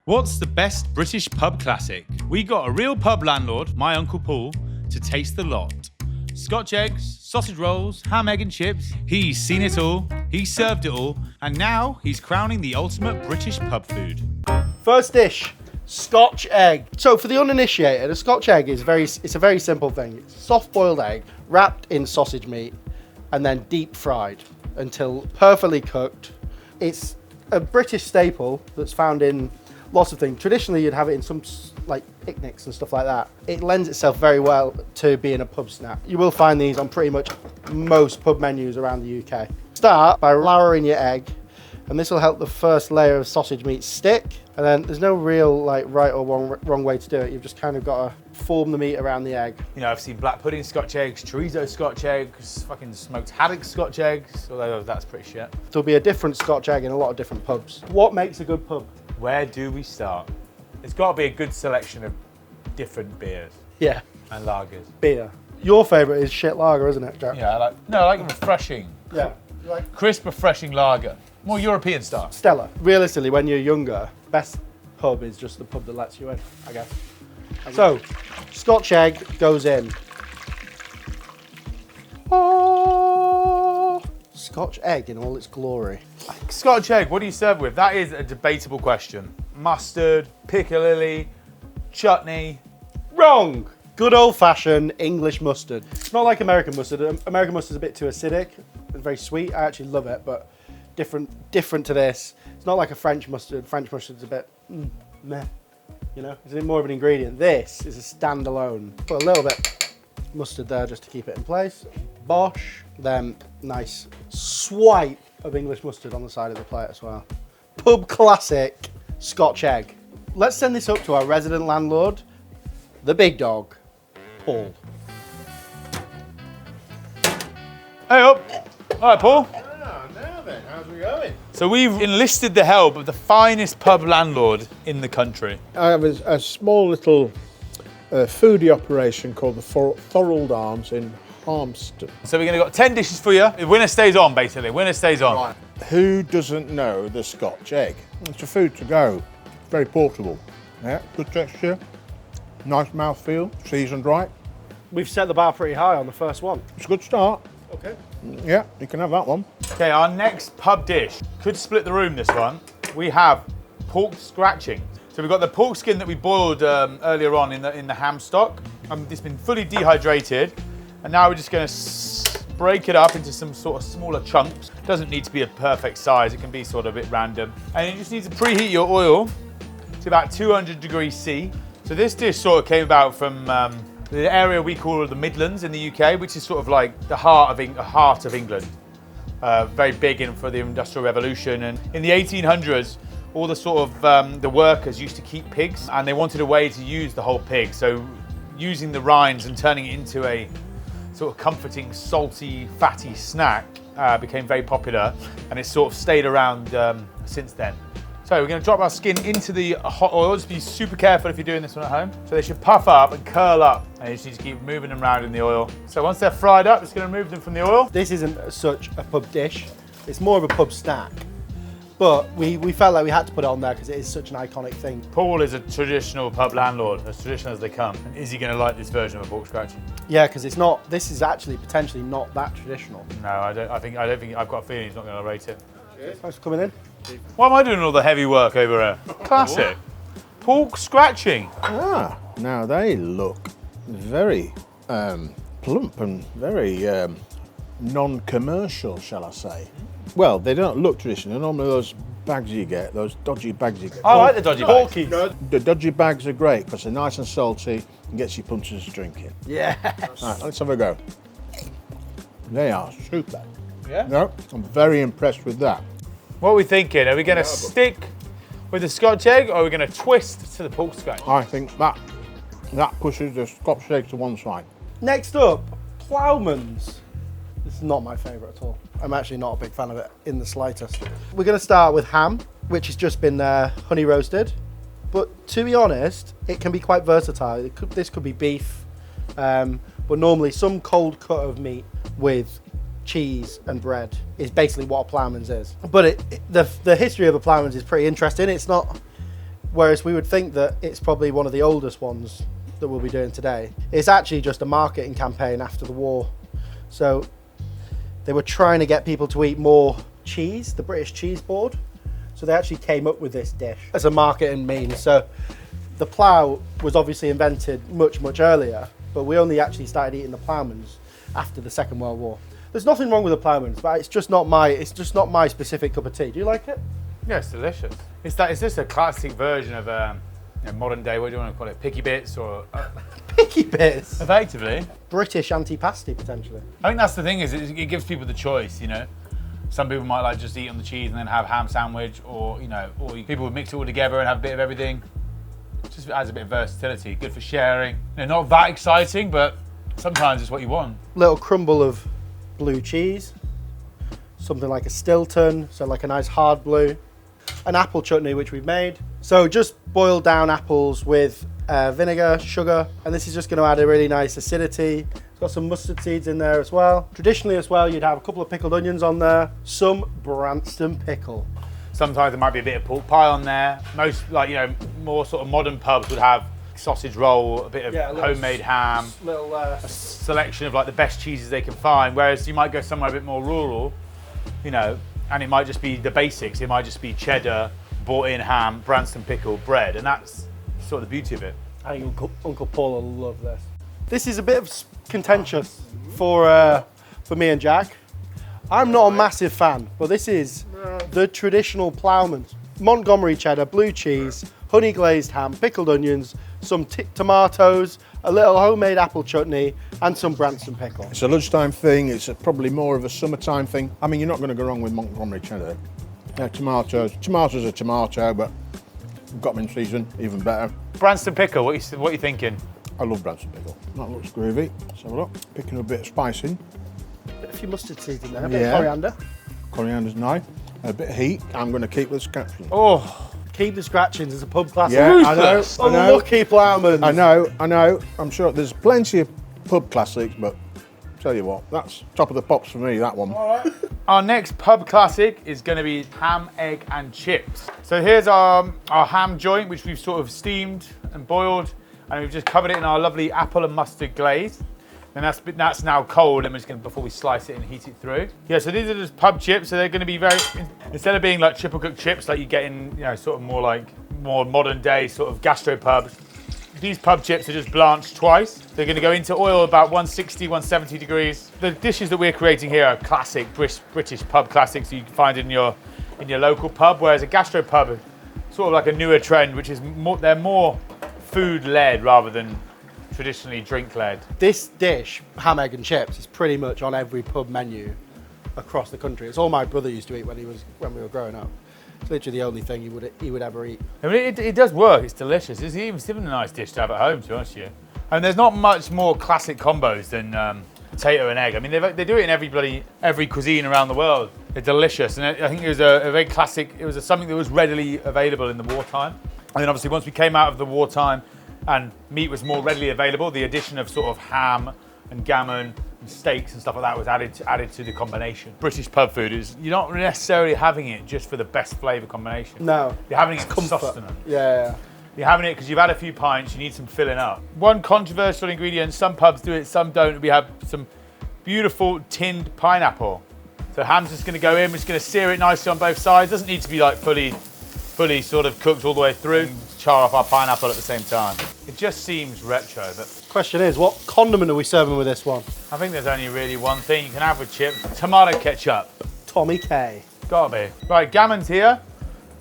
What's the best British pub classic? We got a real pub landlord, my Uncle Paul, to taste the lot. Scotch eggs, sausage rolls, ham, egg and chips. He's seen it all, he's served it all, and now he's crowning the ultimate British pub food. First dish, Scotch egg. So for the uninitiated, a Scotch egg is it's a very simple thing. It's a soft-boiled egg wrapped in sausage meat and then deep fried until perfectly cooked. It's a British staple that's found in lots of things. Traditionally, you'd have it in some like picnics and stuff like that. It lends itself very well to being a pub snack. You will find these on pretty much most pub menus around the UK. Start by louring your egg, and this will help the first layer of sausage meat stick. And then there's no real like right or wrong way to do it. You've just kind of got to form the meat around the egg. You know, I've seen black pudding Scotch eggs, chorizo Scotch eggs, fucking smoked haddock Scotch eggs, although that's pretty shit. There'll be a different Scotch egg in a lot of different pubs. What makes a good pub? Where do we start? It's got to be a good selection of different beers Yeah, and lagers. beer. Your favourite is shit lager, isn't it, Jack? Yeah, I like refreshing, Yeah. Like crisp, refreshing lager. More European style. Stella. Realistically, when you're younger, best pub is just the pub that lets you in, I guess. So, Scotch egg goes in. Oh, Scotch egg in all its glory. Scotch egg, what do you serve with? That is a debatable question. Mustard, piccalilli, chutney. Wrong! Good old-fashioned English mustard. It's not like American mustard. American mustard's a bit too acidic and very sweet. I actually love it, but different to this. It's not like a French mustard. French mustard's a bit meh, you know? It's more of an ingredient. This is a standalone. Put a little bit mustard there just to keep it in place. Bosh, then nice swipe of English mustard on the side of the plate as well. Pub classic Scotch egg. Let's send this up to our resident landlord, the big dog, Paul. Hey up. All right, Paul. Now then, how's it going? So we've enlisted the help of the finest pub landlord in the country. I have a small little foodie operation called the Thorold Arms in Harmston. So we're going to got 10 dishes for you. The winner stays on, basically. Winner stays on. Right. Who doesn't know the Scotch egg? It's a food to go. Very portable. Yeah, good texture, nice mouthfeel, seasoned right. We've set the bar pretty high on the first one. It's a good start. Okay. Yeah, you can have that one. Okay, our next pub dish. Could split the room, this one. We have pork scratching. So we've got the pork skin that we boiled earlier on in the ham stock. It's been fully dehydrated. And now we're just going to break it up into some sort of smaller chunks. Doesn't need to be a perfect size. It can be sort of a bit random. And you just need to preheat your oil to about 200 degrees C. So this dish sort of came about from the area we call the Midlands in the UK, which is sort of like the heart of England. Very big for the Industrial Revolution. And in the 1800s, all the sort of the workers used to keep pigs, and they wanted a way to use the whole pig. So using the rinds and turning it into a sort of comforting, salty, fatty snack became very popular, and it's sort of stayed around since then. So we're going to drop our skin into the hot oil. Just be super careful if you're doing this one at home. So they should puff up and curl up, and you just need to keep moving them around in the oil. So once they're fried up, just going to remove them from the oil. This isn't such a pub dish. It's more of a pub snack. But we felt like we had to put it on there because it is such an iconic thing. Paul is a traditional pub landlord, as traditional as they come. And is he going to like this version of a pork scratching? Yeah, because it's not. This is actually potentially not that traditional. No, I don't think. I've got a feeling he's not going to rate it. Thanks for coming in. Why am I doing all the heavy work over here? Classic. Pork scratching. Ah, now they look very plump and very non-commercial, shall I say. Well, they don't look traditional. Normally those bags you get, those dodgy bags you get. I like the dodgy bags. No, the dodgy bags are great because they're nice and salty and gets your punches drinking. Yes. Right, let's have a go. They are super. Yeah? No, I'm very impressed with that. What are we thinking? Are we going to stick with the Scotch egg, or are we going to twist to the pork scratch? I think that pushes the Scotch egg to one side. Next up, Ploughman's. This is not my favourite at all. I'm actually not a big fan of it in the slightest. We're going to start with ham, which has just been honey roasted. But to be honest, it can be quite versatile. This could be beef, but normally some cold cut of meat with cheese and bread is basically what a Ploughman's is. But the history of a Ploughman's is pretty interesting. It's not whereas we would think that it's probably one of the oldest ones that we'll be doing today. It's actually just a marketing campaign after the war. So they were trying to get people to eat more cheese, the British cheese board. So they actually came up with this dish as a marketing means. So the plough was obviously invented much, much earlier, but we only actually started eating the Ploughmans after the Second World War. There's nothing wrong with the Ploughmans, but it's just not my specific cup of tea. Do you like it? Yeah, it's delicious. It's just a classic version of modern day, what do you want to call it, picky bits or... Picky bits. Effectively. British antipasti, potentially. I think that's the thing is it gives people the choice, you know. Some people might like just eat on the cheese and then have ham sandwich, or people would mix it all together and have a bit of everything. It just adds a bit of versatility. Good for sharing. Not that exciting, but sometimes it's what you want. Little crumble of blue cheese, something like a Stilton, so like a nice hard blue. An apple chutney which we've made. So just boiled down apples with vinegar, sugar, and this is just going to add a really nice acidity. It's got some mustard seeds in there as well. Traditionally as well, you'd have a couple of pickled onions on there, some Branston pickle. Sometimes there might be a bit of pork pie on there. Most, more sort of modern pubs would have sausage roll, a bit of homemade ham, a selection of the best cheeses they can find. Whereas you might go somewhere a bit more rural, and it might just be the basics. It might just be cheddar, bought-in ham, Branston pickle, bread, and that's sort of the beauty of it. I think Uncle Paul will love this. This is a bit of contentious for me and Jack. I'm not a massive fan, but this is the traditional Ploughman's. Montgomery cheddar, blue cheese, honey glazed ham, pickled onions, some tomatoes, a little homemade apple chutney, and some Branston pickle. It's a lunchtime thing. It's probably more of a summertime thing. I mean, you're not going to go wrong with Montgomery cheddar. Yeah, tomatoes. Tomatoes are tomato, but we've got them in season, even better. Branston pickle, what are you thinking? I love Branston pickle. That looks groovy. Let's have a look. Picking a bit of spice in. A few mustard seeds in there, a bit of coriander. Coriander's nice. A bit of heat. I'm going to keep the scratchings. Oh, keep the scratchings as a pub classic. Yeah, I know. Unlucky Ploughman. I know. I'm sure there's plenty of pub classics, but tell you what, that's top of the pops for me, that one. all right. Our next pub classic is going to be ham, egg, and chips. So here's our ham joint, which we've sort of steamed and boiled, and we've just covered it in our lovely apple and mustard glaze. And that's now cold, and we're just going to, before we slice it and heat it through. Yeah, so these are just pub chips, so they're going to be instead of being like triple cooked chips like you get in, sort of more modern day sort of gastro pubs, these pub chips are just blanched twice. They're going to go into oil about 160, 170 degrees. The dishes that we're creating here are classic British pub classics that you can find in your local pub, whereas a gastro pub is sort of like a newer trend, which is they're more food-led rather than traditionally drink-led. This dish, ham, egg and chips, is pretty much on every pub menu across the country. It's all my brother used to eat when we were growing up. It's literally the only thing he would ever eat. I mean, it does work. It's delicious. It's even a nice dish to have at home, to be honest with you. And there's not much more classic combos than potato and egg. I mean, they do it in every cuisine around the world. They're delicious, and I think it was a very classic. It was something that was readily available in the wartime. And then obviously once we came out of the wartime and meat was more readily available, the addition of sort of ham and gammon and steaks and stuff like that was added to the combination. British pub food is, you're not necessarily having it just for the best flavour combination. No. You're having it for sustenance. Yeah. You're having it because you've had a few pints, you need some filling up. One controversial ingredient, some pubs do it, some don't. We have some beautiful tinned pineapple. So ham's just going to go in, we're just going to sear it nicely on both sides. Doesn't need to be like fully sort of cooked all the way through. And char off our pineapple at the same time. It just seems retro, but... Question is, what condiment are we serving with this one? I think there's only really one thing you can have with chips. Tomato ketchup. Tommy K. Gotta be. Right, gammon's here.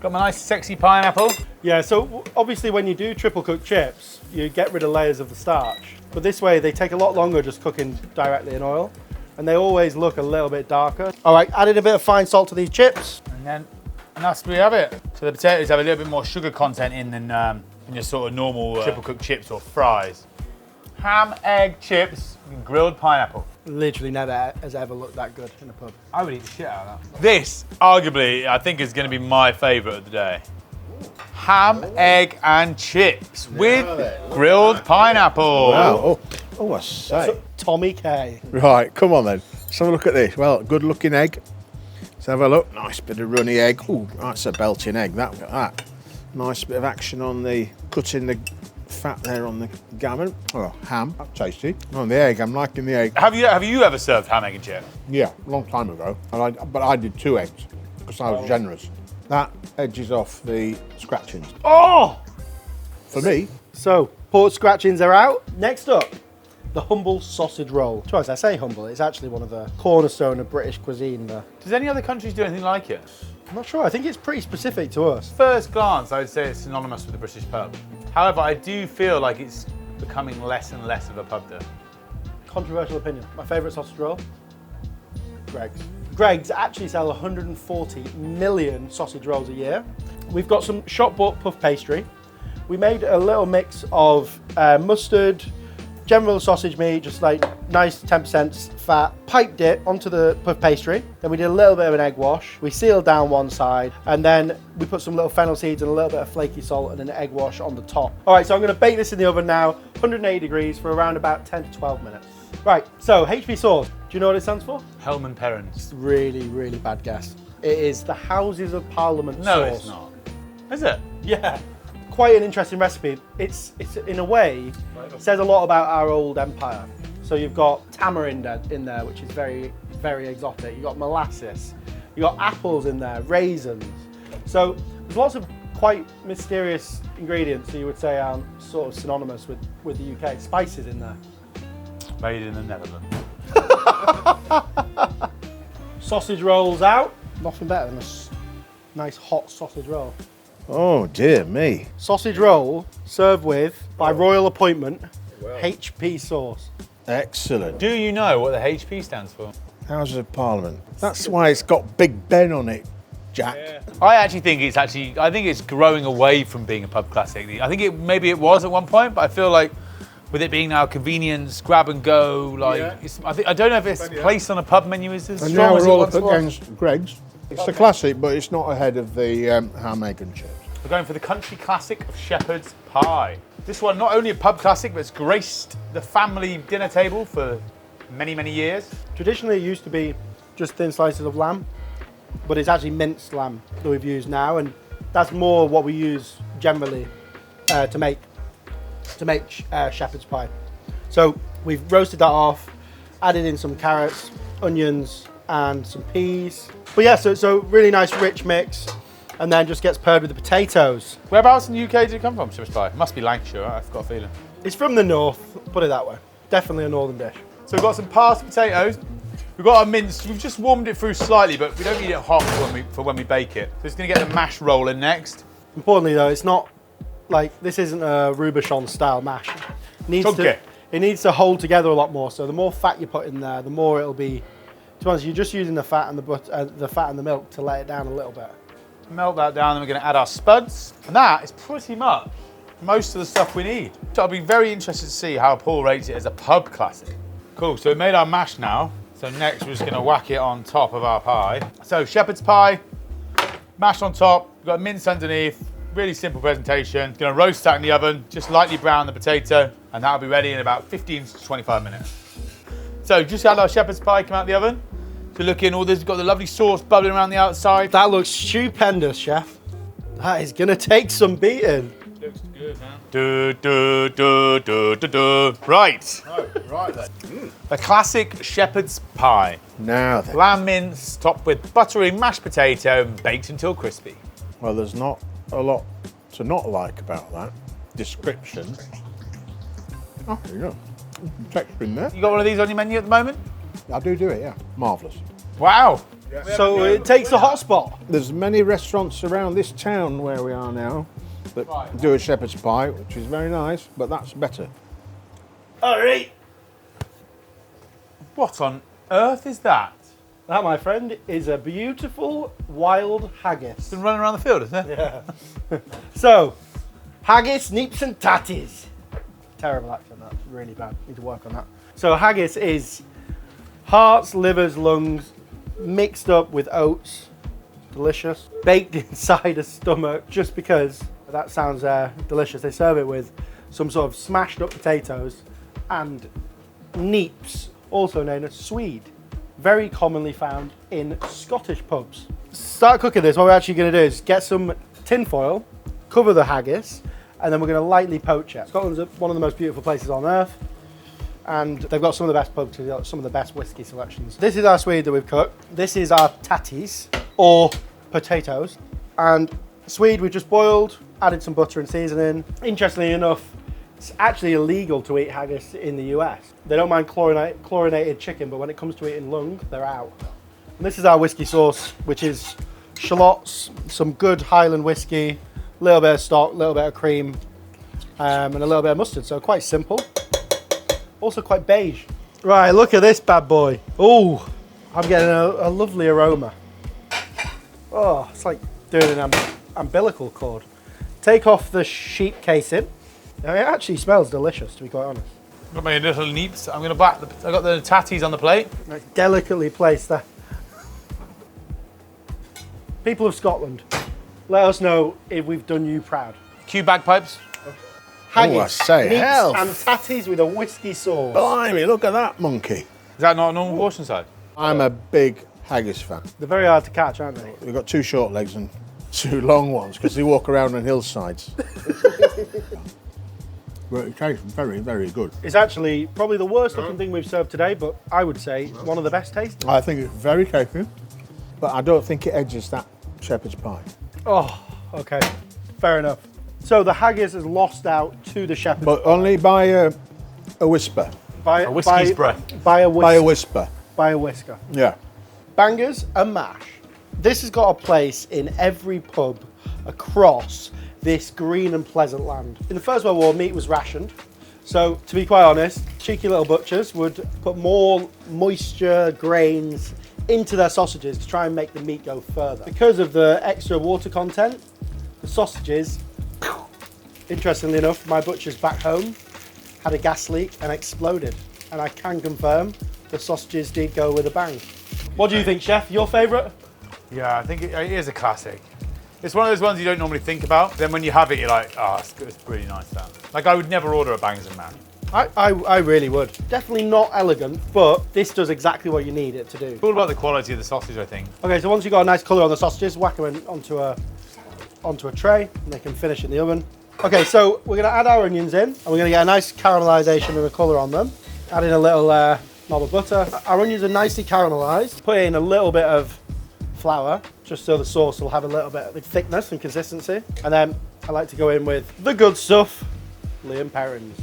Got my nice sexy pineapple. Yeah, so obviously when you do triple cooked chips, you get rid of layers of the starch. But this way, they take a lot longer just cooking directly in oil. And they always look a little bit darker. All right, added a bit of fine salt to these chips. And that's where we have it. So the potatoes have a little bit more sugar content in than your sort of normal triple cooked chips or fries. Ham, egg, chips, and grilled pineapple. Literally never has ever looked that good in a pub. I would eat the shit out of that. This, arguably, I think is going to be my favourite of the day. Ham, egg, and chips with grilled pineapple. Wow. Oh, I say. So, Tommy K. Right, come on then. Let's have a look at this. Well, good looking egg. Let's have a look. Nice bit of runny egg. Ooh, that's a belching egg. Look at that. Nice bit of action on the cutting the fat there on the gammon. Oh, ham, that's tasty. Oh, the egg, I'm liking the egg. Have you ever served ham, egg and chip? Yeah, a long time ago. But I did 2 eggs because I was generous. That edges off the scratchings. Oh! For me, So, pork scratchings are out. Next up, the humble sausage roll. Twice I say humble, it's actually one of the cornerstone of British cuisine. Does any other countries do anything like it? I'm not sure, I think it's pretty specific to us. First glance, I would say it's synonymous with the British pub. However, I do feel like it's becoming less and less of a pub dish. Controversial opinion. My favourite sausage roll? Greg's. Greg's actually sell 140 million sausage rolls a year. We've got some shop bought puff pastry. We made a little mix of mustard, general sausage meat, just like nice 10% fat, piped it onto the puff pastry. Then we did a little bit of an egg wash. We sealed down one side, and then we put some little fennel seeds and a little bit of flaky salt and an egg wash on the top. All right, so I'm gonna bake this in the oven now, 180 degrees for around about 10 to 12 minutes. Right, so HP sauce, do you know what it stands for? Hellman Perrins. Really, really bad guess. It is the Houses of Parliament No, sauce. it's not. Is it? Yeah. Quite an interesting recipe. It's in a way, says a lot about our old empire. So you've got tamarind in there, which is very, very exotic. You've got molasses. You've got apples in there, raisins. So there's lots of quite mysterious ingredients that you would say are sort of synonymous with the UK. Spices in there. Made in the Netherlands. Sausage rolls out. Nothing better than a nice hot sausage roll. oh dear me. Sausage roll served with, by royal appointment, HP sauce. Excellent. Do you know what the HP stands for? Houses of Parliament. That's why it's got Big Ben on it, Jack. I actually think it's growing away from being a pub classic. I think maybe it was at one point, but I feel like with it being now convenience, grab and go, like I don't know if it's placed on a pub menu as And strong now as we're it all once up was. against Greg's. It's a classic, but it's not ahead of the ham, egg and chips. We're going for the country classic of shepherd's pie. This one, not only a pub classic, but it's graced the family dinner table for many, many years. Traditionally, it used to be just thin slices of lamb, but it's actually minced lamb that we've used now, and that's more what we use generally to make shepherd's pie. So we've roasted that off, added in some carrots, onions, and some peas. But yeah, so really nice rich mix, and then just gets paired with the potatoes. Whereabouts in the UK did it come from, shepherd's pie? It must be Lancashire, I've got a feeling. It's from the north, put it that way. Definitely a northern dish. So we've got some parsed potatoes. We've got our minced, we've just warmed it through slightly, but we don't need it hot for when we bake it. So it's gonna get the mash roll in next. Importantly though, it's not like, this isn't a Roubuchon style mash. It needs to hold together a lot more. So the more fat you put in there, the more it'll be. To be honest, you're just using the fat and the fat and the milk to let it down a little bit. Melt that down, then we're gonna add our spuds. And that is pretty much most of the stuff we need. So I'll be very interested to see how Paul rates it as a pub classic. Cool, so we made our mash now. So next we're just gonna whack it on top of our pie. So shepherd's pie, mash on top, we've got mince underneath, really simple presentation. Gonna roast that in the oven, just lightly brown the potato, and that'll be ready in about 15 to 25 minutes. So just had our shepherd's pie come out the oven. So look in, all this, got the lovely sauce bubbling around the outside. That looks stupendous, chef. That is gonna take some beating. Looks good, man. Right. Right then. The classic shepherd's pie. Now then. Lamb mince topped with buttery mashed potato and baked until crispy. Well, there's not a lot to not like about that description. Oh, there you go. Texture in there. You got one of these on your menu at the moment? I do it, yeah. Marvellous. Wow. So it takes a hot spot. There's many restaurants around this town where we are now that do a shepherd's pie, which is very nice, but that's better. All right. What on earth is that? That, my friend, is a beautiful wild haggis. Been running around the field, isn't it? Yeah. So, haggis, neeps, and tatties. Terrible accent, that's really bad. Need to work on that. So, haggis is hearts, livers, lungs, mixed up with oats. Delicious. Baked inside a stomach, just because that sounds delicious. They serve it with some sort of smashed up potatoes and neeps, also known as swede. Very commonly found in Scottish pubs. Start cooking this. What we're actually going to do is get some tin foil, cover the haggis, and then we're going to lightly poach it. Scotland's one of the most beautiful places on earth, and they've got some of the best pubs, they've got some of the best whiskey selections. This is our Swede that we've cooked. This is our tatties, or potatoes. And Swede we've just boiled, added some butter and seasoning. Interestingly enough, it's actually illegal to eat haggis in the US. They don't mind chlorinated chicken, but when it comes to eating lung, they're out. And this is our whiskey sauce, which is shallots, some good Highland whiskey, a little bit of stock, a little bit of cream, and a little bit of mustard. So quite simple. Also quite beige. Right, look at this bad boy. Oh, I'm getting a lovely aroma. Oh, it's like doing an umbilical cord. Take off the sheep casing. Now, it actually smells delicious, to be quite honest. Got my little Neeps. I got the tatties on the plate. It's delicately placed there. People of Scotland, let us know if we've done you proud. Cue bagpipes. Haggis, I say, Neeps hell. and tatties with a whiskey sauce. Blimey, look at that monkey. Is that not a normal portion size? I'm a big haggis fan. They're very hard to catch, aren't they? We've got 2 short legs and 2 long ones because they walk around on hillsides. But it tastes very, very good. It's actually probably the worst looking thing we've served today, but I would say one of the best tasting. I think it's very tasty, but I don't think it edges that shepherd's pie. Oh, okay, fair enough. So the haggis has lost out to the shepherd's But only by a whisper. by A whiskey's breath. By a By a whisker. whisper. By a whisker. Yeah. Bangers and mash. This has got a place in every pub across this green and pleasant land. In the First World War, meat was rationed. So, to be quite honest, cheeky little butchers would put more moisture, grains into their sausages to try and make the meat go further. Because of the extra water content, the sausages, interestingly enough, my butcher's back home had a gas leak and exploded. And I can confirm the sausages did go with a bang. What do you think, Chef? Your favourite? Yeah, I think it is a classic. It's one of those ones you don't normally think about. Then when you have it, you're like, oh, it's really nice, that. Like, I would never order a bangers and mash. I really would. Definitely not elegant, but this does exactly what you need it to do. It's all about the quality of the sausage, I think. Okay, so once you've got a nice colour on the sausages, whack them onto a tray, and they can finish in the oven. Okay, so we're going to add our onions in, and we're going to get a nice caramelisation and a colour on them. Add in a little knob of butter. Our onions are nicely caramelised. Put in a little bit of flour, just so the sauce will have a little bit of thickness and consistency. And then I like to go in with the good stuff, Liam Perrins.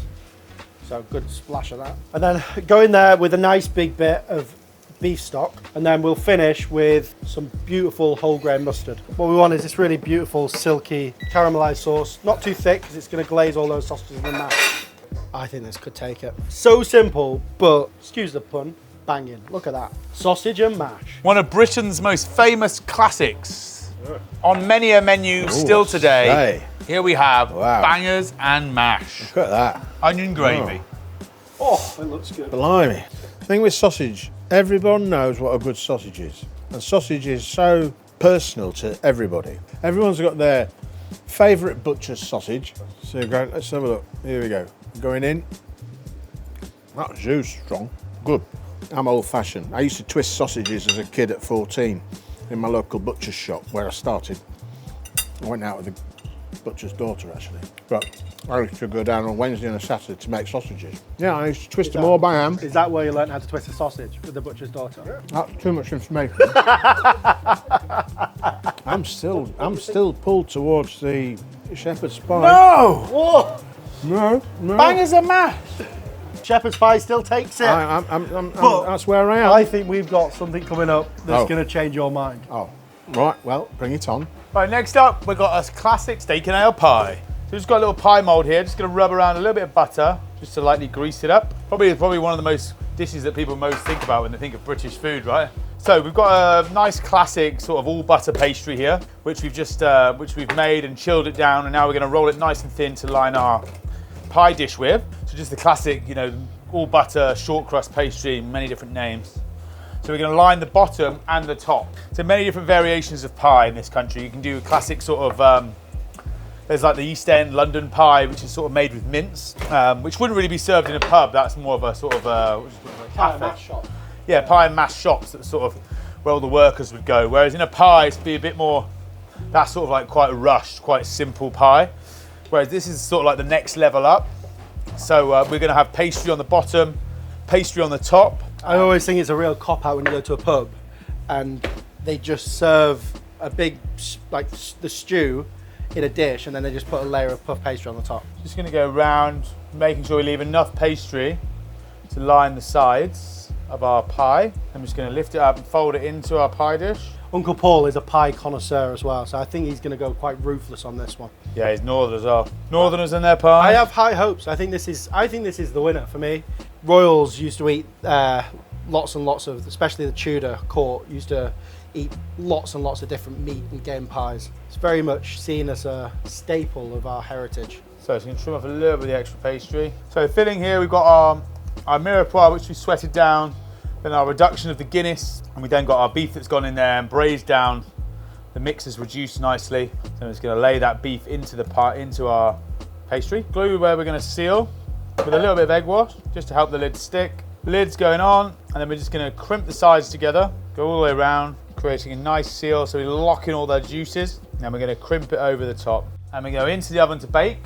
So good splash of that. And then go in there with a nice big bit of beef stock. And then we'll finish with some beautiful whole grain mustard. What we want is this really beautiful, silky, caramelized sauce. Not too thick, because it's going to glaze all those sausages in the mash. I think this could take it. So simple, but, excuse the pun, banging. Look at that. Sausage and mash. One of Britain's most famous classics. On many a menu still today. Hey. Here we have Wow. bangers and mash. Look at that. Onion gravy. Oh, it looks good. Blimey. The thing with sausage, everyone knows what a good sausage is. And sausage is so personal to everybody. Everyone's got their favourite butcher's sausage. So you go, let's have a look. Here we go. Going in. That juice strong. Good. I'm old fashioned. I used to twist sausages as a kid at 14 in my local butcher's shop where I started. I went out with the butcher's daughter actually. But I used to go down on Wednesday and a Saturday to make sausages. Yeah, I used to twist them all by hand. Is that where you learned how to twist a sausage with the butcher's daughter? That's too much information. I'm still pulled towards the shepherd's pie. No! Whoa! No, no. Bangers and mash! Shepherd's pie still takes it. That's where I am. I think we've got something coming up that's Oh. going to change your mind. Oh, right. Well, bring it on. Right, next up, we've got a classic steak and ale pie. So we've just got a little pie mold here. Just going to rub around a little bit of butter, just to lightly grease it up. Probably one of the most dishes that people most think about when they think of British food, right? So we've got a nice classic sort of all butter pastry here, which we've made and chilled it down, and now we're going to roll it nice and thin to line our pie dish with. So just the classic, all butter short crust pastry, many different names. So we're going to line the bottom and the top. So many different variations of pie in this country. You can do a classic sort of, there's like the East End London pie, which is sort of made with mince, which wouldn't really be served in a pub. That's more of a sort of Pie and mash shop. Yeah, pie and mash shops, that's sort of where all the workers would go. Whereas in a pie, it'd be a bit more That's sort of like quite rushed, quite simple pie. Whereas this is sort of like the next level up. So we're going to have pastry on the bottom, pastry on the top. I always think it's a real cop-out when you go to a pub and they just serve a big, like the stew in a dish, and then they just put a layer of puff pastry on the top. Just going to go around, making sure we leave enough pastry to line the sides of our pie. I'm just going to lift it up and fold it into our pie dish. Uncle Paul is a pie connoisseur as well, so I think he's going to go quite ruthless on this one. Yeah, he's Northern as well. Northerners and their pie. I have high hopes. I think this is the winner for me. Royals used to eat lots and lots of, especially the Tudor court, used to eat lots and lots of different meat and game pies. It's very much seen as a staple of our heritage. So just going to trim off a little bit of the extra pastry. So filling here, we've got our mirepoix, which we sweated down, then our reduction of the Guinness, and we then got our beef that's gone in there and braised down. The mix is reduced nicely. So I'm just going to lay that beef into the pie, into our pastry. Glue where we're going to seal with a little bit of egg wash, just to help the lid stick. Lid's going on, and then we're just going to crimp the sides together, go all the way around, creating a nice seal, so we lock in all their juices. Then we're going to crimp it over the top. And we go into the oven to bake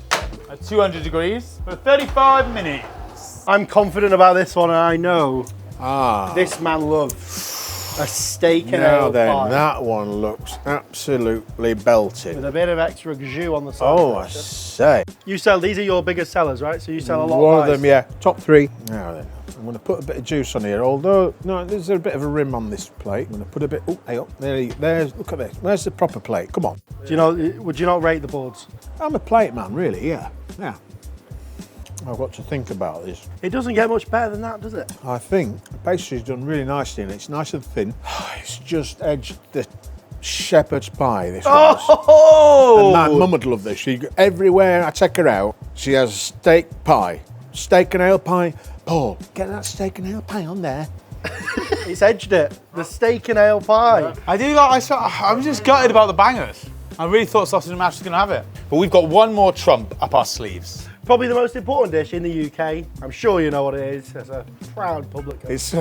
at 200 degrees for 35 minutes. I'm confident about this one, and I know Ah. this man loves a steak and Now ale then, pie that one looks absolutely belted. with a bit of extra jus on the side. Oh, I say. You sell, these are your biggest sellers, right? So you sell a lot One of of pies. them, yeah. Top 3. Now then, I'm going to put a bit of juice on here, although, no, there's a bit of a rim on this plate. I'm going to put a bit, oh, hey, up, there's, look at this. Where's the proper plate? Come on. Do you know, would you not rate the boards? I'm a plate man, really, yeah. Yeah. I've got to think about this. It doesn't get much better than that, does it? I think the pastry's done really nicely and it's nice and thin. It's just edged the shepherd's pie, this was. Oh! And my mum would love this. Everywhere I take her out, she has steak pie. Steak and ale pie. Paul, get that steak and ale pie on there. It's edged it. The steak and ale pie. I do like, I'm just gutted about the bangers. I really thought sausage and mash was going to have it. But we've got one more trump up our sleeves. Probably the most important dish in the UK. I'm sure you know what it is. As a proud public. It's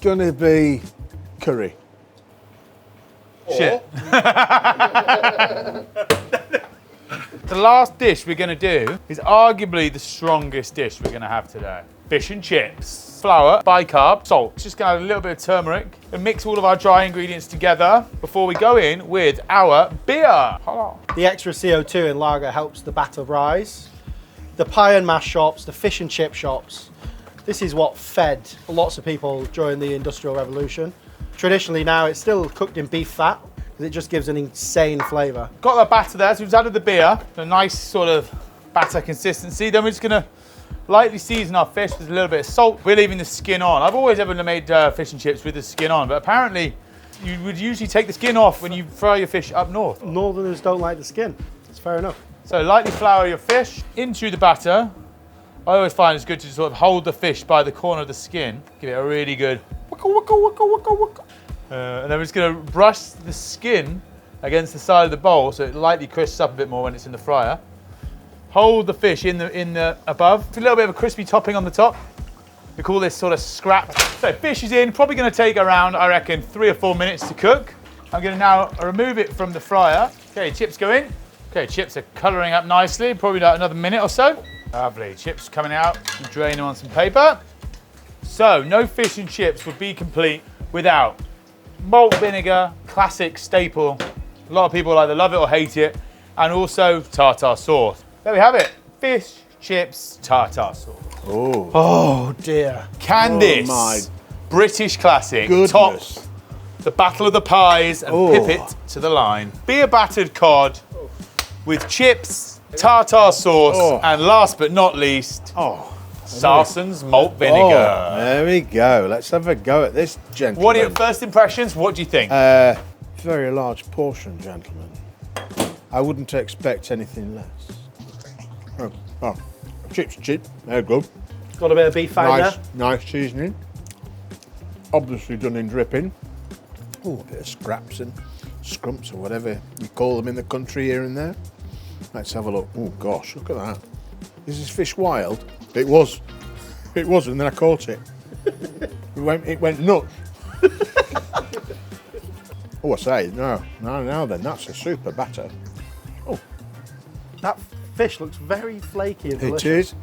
gonna be curry. Shit. The last dish we're going to do is arguably the strongest dish we're going to have today. Fish and chips. Flour, bicarb, salt. Just going to add a little bit of turmeric and mix all of our dry ingredients together before we go in with our beer. The extra CO2 in lager helps the batter rise. The pie and mash shops, the fish and chip shops, this is what fed lots of people during the Industrial Revolution. Traditionally now it's still cooked in beef fat because it just gives an insane flavour. Got the batter there, so we've added the beer, a nice sort of batter consistency. Then we're just going to lightly season our fish with a little bit of salt. We're leaving the skin on. I've always ever made fish and chips with the skin on, but apparently you would usually take the skin off when you fry your fish up north. Northerners don't like the skin. It's fair enough. So lightly flour your fish into the batter. I always find it's good to sort of hold the fish by the corner of the skin. Give it a really good waka waka waka waka waka. And then we're just going to brush the skin against the side of the bowl so it lightly crisps up a bit more when it's in the fryer. Hold the fish in the above. A little bit of a crispy topping on the top. We call this sort of scrap. So fish is in, probably going to take around, I reckon, 3 or 4 minutes to cook. I'm going to now remove it from the fryer. Okay, chips go in. Okay, chips are colouring up nicely, probably about another minute or so. Lovely, chips coming out, and drain them on some paper. So, no fish and chips would be complete without malt vinegar, classic staple. A lot of people either love it or hate it, and also tartar sauce. There we have it, fish, chips, tartar sauce. Oh, Oh dear. Can this my British classic goodness. top the battle of the pies and Oh. pip it to the line? Beer battered cod with chips, tartar sauce, Oh. and last but not least, Oh. Sarson's malt Oh, vinegar. there we go. Let's have a go at this, gentlemen. What are your first impressions? What do you think? Very large portion, gentlemen. I wouldn't expect anything less. Oh, chips, there you go. Got a bit of beef fat in Nice, there. nice seasoning. Obviously done in dripping. Oh, a bit of scraps and scrumps or whatever you call them in the country here and there. Let's have a look. Oh gosh, look at that. Is this fish wild? It was. It was, and then I caught it. It went nuts. Oh, I say, no. Now then, that's a super batter. That fish looks very flaky and It delicious. is.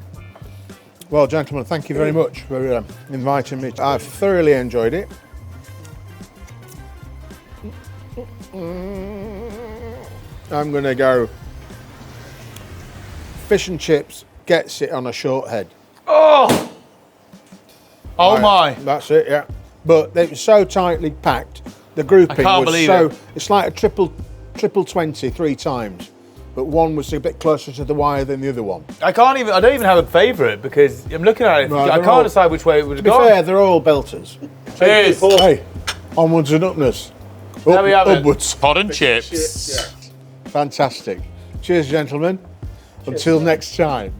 Well, gentlemen, thank you very much for inviting me. I've thoroughly enjoyed it. I'm going to go fish and chips, gets it on a short head. Oh my! That's it, yeah. But it was so tightly packed. The grouping can't was believe so. it. It's like a triple 20 3 times, but one was a bit closer to the wire than the other one. I don't even have a favourite because I'm looking at it. Right, I they're can't all- decide which way it would To be go. fair, they're all belters. Cheers. Hey, onwards and upness. There we have it. Upwards. Pod and chips. Fantastic. Cheers, gentlemen. Until next time.